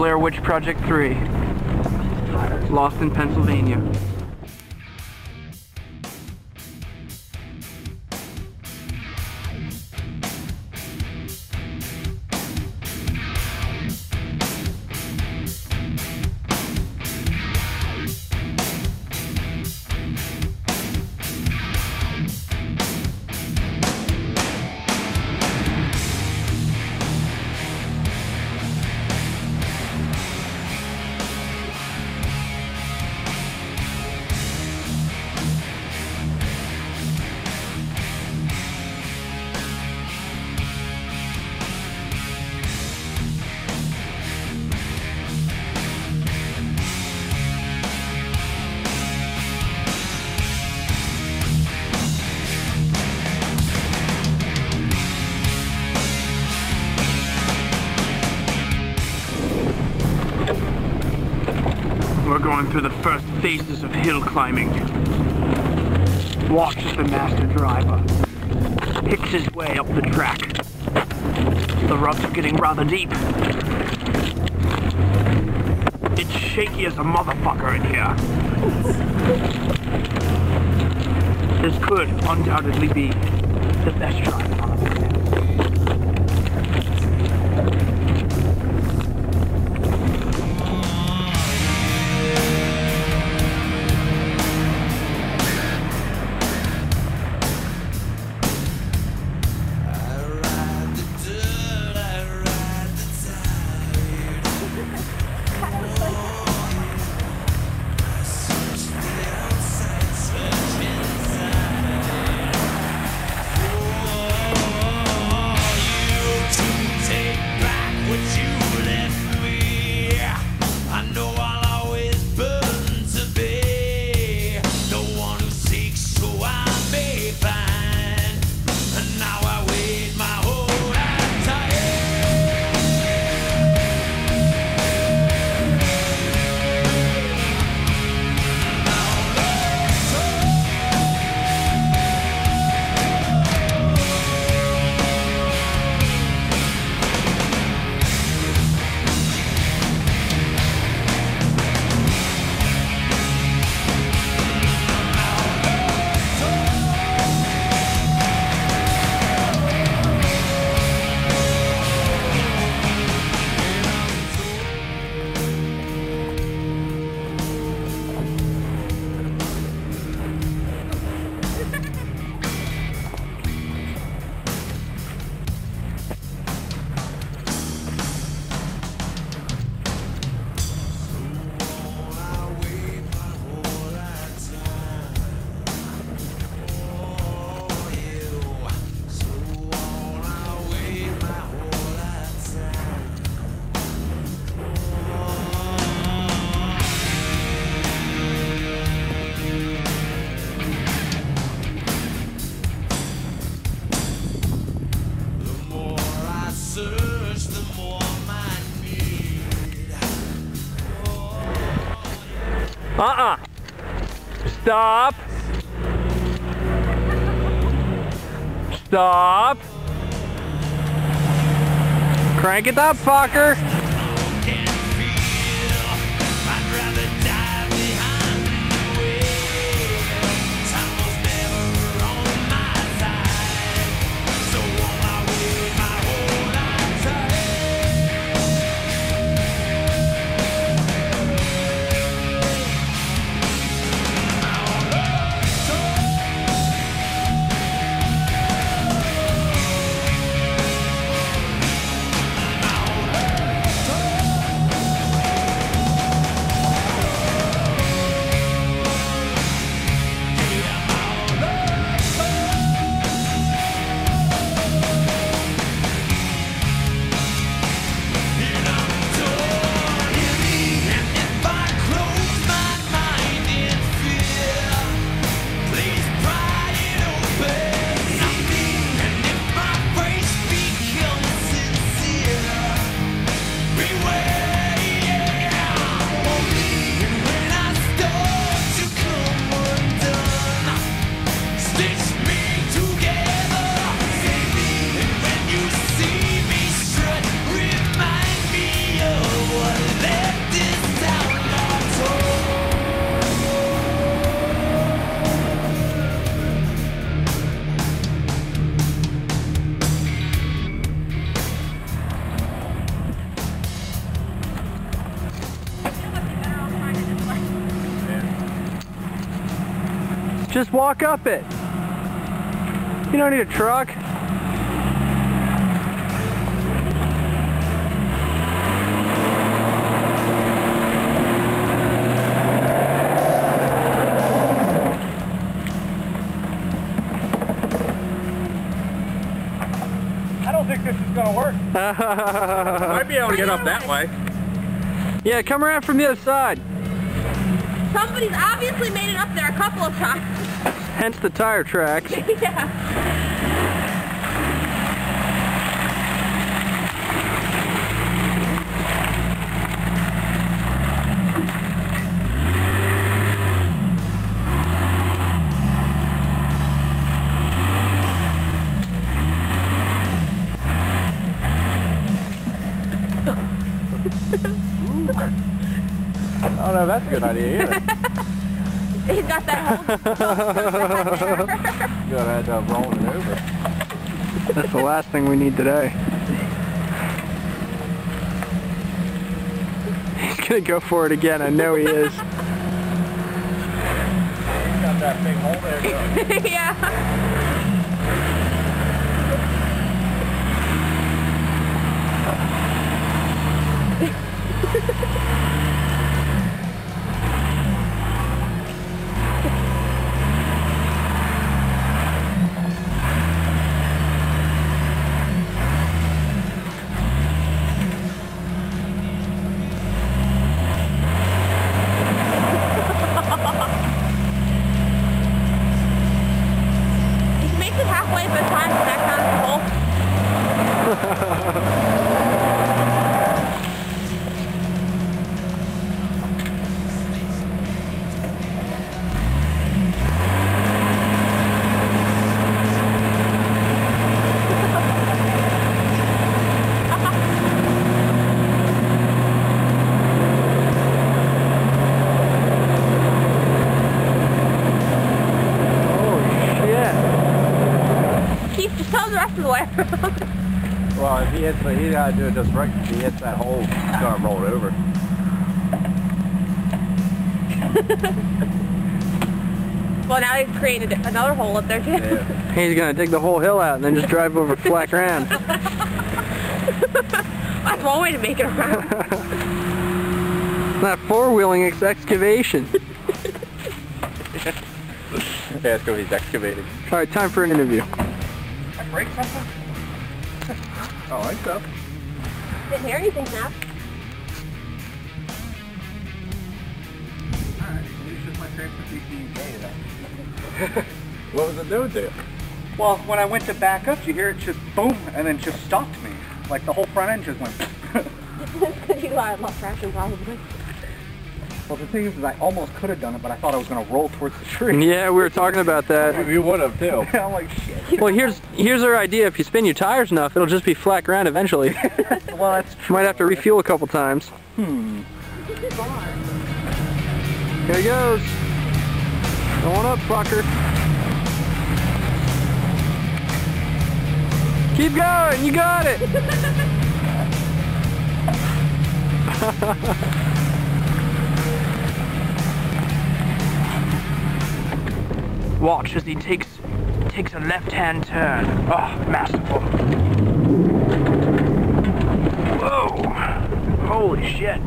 Blair Witch Project 3. Lost in Pennsylvania. We're going through the first phases of hill climbing. Watch as the master driver picks his way up the track. The ruts are getting rather deep. It's shaky as a motherfucker in here. This could undoubtedly be the best drive on the planet. Stop. Stop. Crank it up, fucker. Just walk up it. You don't need a truck. I don't think this is gonna work. Might be able to get up that way. Yeah, come around from the other side. Somebody's obviously made it up there a couple of times. Hence the tire tracks. Yeah. I don't know if that's a good idea either. He's got that whole You gotta end up rolling it over. That's the last thing we need today. He's gonna go for it again, I know he is. Got that big hole there, though. Yeah. Halfway the time for that kind of hole. Just tell the rest of the way around. Well, if he hits, he gotta do it just right. If he hits that hole, he's gonna roll it over. Well, now he's created another hole up there too. Yeah. He's gonna dig the whole hill out and then just drive over flat ground. That's one way to make it around. Not four-wheeling, it's excavation. Yeah, it's because he's excavating. Alright, time for an interview. Break something? Oh, I think so. Didn't hear anything snap. Alright, it's just my transportation day. What was it doing to you? Well, when I went to back up, you hear it just boom, and then just stopped me. Like the whole front end just went. Because you lost traction probably. Well, the thing is, I almost could have done it, but I thought I was going to roll towards the tree. Yeah, we were talking about that. You would have too. I'm like, shit. Well, here's our idea. If you spin your tires enough, it'll just be flat ground eventually. Well, that's You might have to refuel a couple times. Hmm. Here he goes. Going up, fucker. Keep going, you got it. Watch as he takes a left-hand turn. Oh, masterful. Whoa. Holy shit.